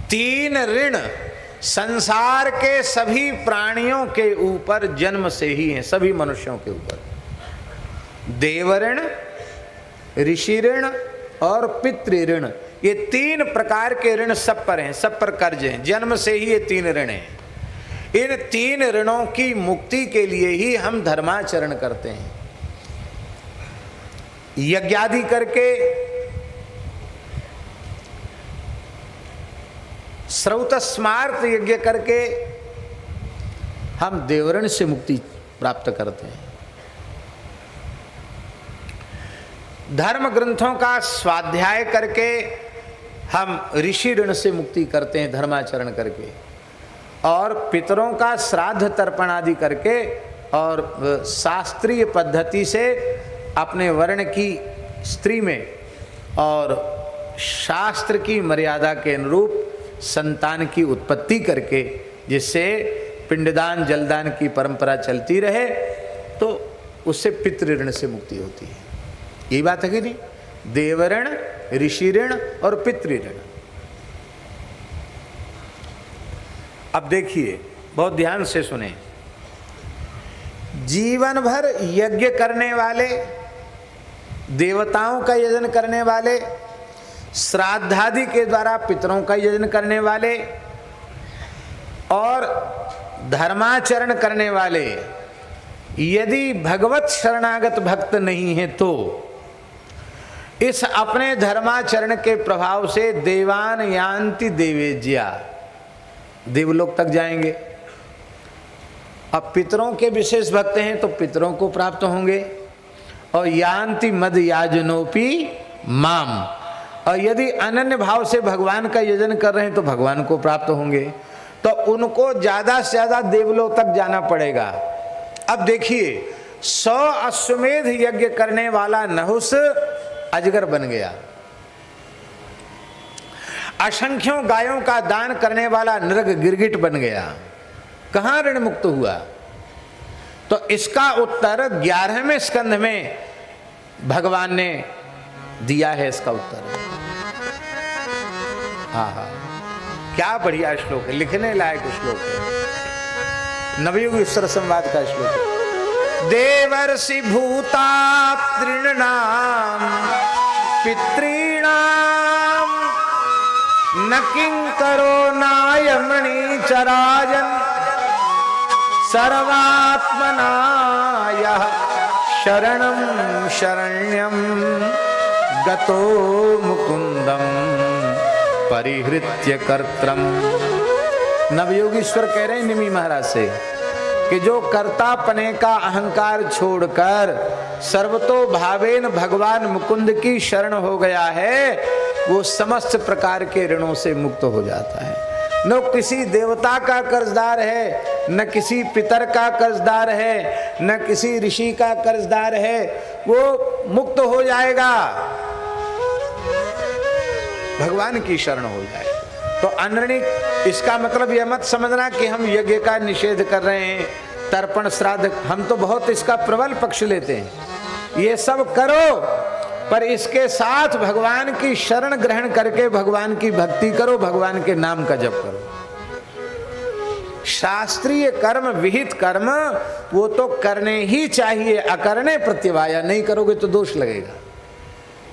तीन ऋण संसार के सभी प्राणियों के ऊपर जन्म से ही हैं, सभी मनुष्यों के ऊपर। देव ऋण, ऋषि ऋण और पितृ ऋण, ये तीन प्रकार के ऋण सब पर हैं, सब पर कर्ज हैं, जन्म से ही ये तीन ऋण हैं। इन तीन ऋणों की मुक्ति के लिए ही हम धर्माचरण करते हैं। यज्ञादि करके, श्रौत स्मार्त यज्ञ करके हम देवऋण से मुक्ति प्राप्त करते हैं। धर्म ग्रंथों का स्वाध्याय करके हम ऋषि ऋण से मुक्ति करते हैं धर्माचरण करके, और पितरों का श्राद्ध तर्पण आदि करके और शास्त्रीय पद्धति से अपने वर्ण की स्त्री में और शास्त्र की मर्यादा के अनुरूप संतान की उत्पत्ति करके, जिससे पिंडदान जलदान की परंपरा चलती रहे, तो उससे पितृ ऋण से मुक्ति होती है। यही बात है कि नहीं? देवऋण, ऋषि ऋण और पितृ ऋण। अब देखिए, बहुत ध्यान से सुने। जीवन भर यज्ञ करने वाले, देवताओं का यजन करने वाले, श्राद्धादि के द्वारा पितरों का यजन करने वाले और धर्माचरण करने वाले यदि भगवत शरणागत भक्त नहीं है तो इस अपने धर्माचरण के प्रभाव से देवान यान्ति देवेज्या, देवलोक तक जाएंगे। अब पितरों के विशेष भक्त हैं तो पितरों को प्राप्त होंगे, और यान्ति मद याजनोपि माम, और यदि अनन्य भाव से भगवान का यजन कर रहे हैं तो भगवान को प्राप्त होंगे। तो उनको ज्यादा से ज्यादा देवलोक तक जाना पड़ेगा। अब देखिए, 100 अश्वमेध यज्ञ करने वाला नहुस अजगर बन गया, असंख्यों गायों का दान करने वाला नृग गिरगिट बन गया, कहां ऋण मुक्त हुआ? तो इसका उत्तर 11वें स्कंध में भगवान ने दिया है। इसका उत्तर, हाँ हाँ, क्या बढ़िया श्लोक है, लिखने लायक श्लोक है, नवयुग ईश्वर संवाद का श्लोक है। देवर्षि भूता तृणाम पितॄणाम न किंकरो नायमणि चराजन सर्वात्मना यः शरणं शरण्यं गतो मुकुंदम परिहृत्य कर्त्रम। नवयोगीश्वर कह रहे हैं निमि महाराज से कि जो कर्तापने का अहंकार छोड़कर सर्वतो भावेन भगवान मुकुंद की शरण हो गया है, वो समस्त प्रकार के ऋणों से मुक्त हो जाता है। न किसी देवता का कर्जदार है, न किसी पितर का कर्जदार है, न किसी ऋषि का कर्जदार है, वो मुक्त हो जाएगा, भगवान की शरण हो जाए। तो अनऋणी, इसका मतलब यह मत समझना कि हम यज्ञ का निषेध कर रहे हैं, तर्पण श्राद्ध, हम तो बहुत इसका प्रबल पक्ष लेते हैं। ये सब करो, पर इसके साथ भगवान की शरण ग्रहण करके भगवान की भक्ति करो, भगवान के नाम का जप करो। शास्त्रीय कर्म, विहित कर्म, वो तो करने ही चाहिए, अकरणे प्रत्यवाया, नहीं करोगे तो दोष लगेगा।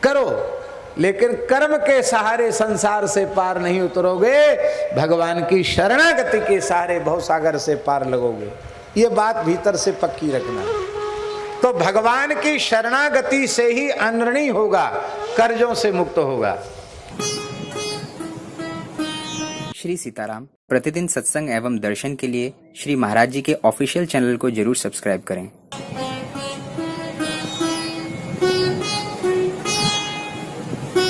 करो, लेकिन कर्म के सहारे संसार से पार नहीं उतरोगे, भगवान की शरणागति के सहारे भवसागर से पार लगोगे। ये बात भीतर से पक्की रखना। तो भगवान की शरणागति से ही अनऋणी होगा, कर्जों से मुक्त होगा। श्री सीताराम प्रतिदिन सत्संग एवं दर्शन के लिए श्री महाराज जी के ऑफिशियल चैनल को जरूर सब्सक्राइब करें।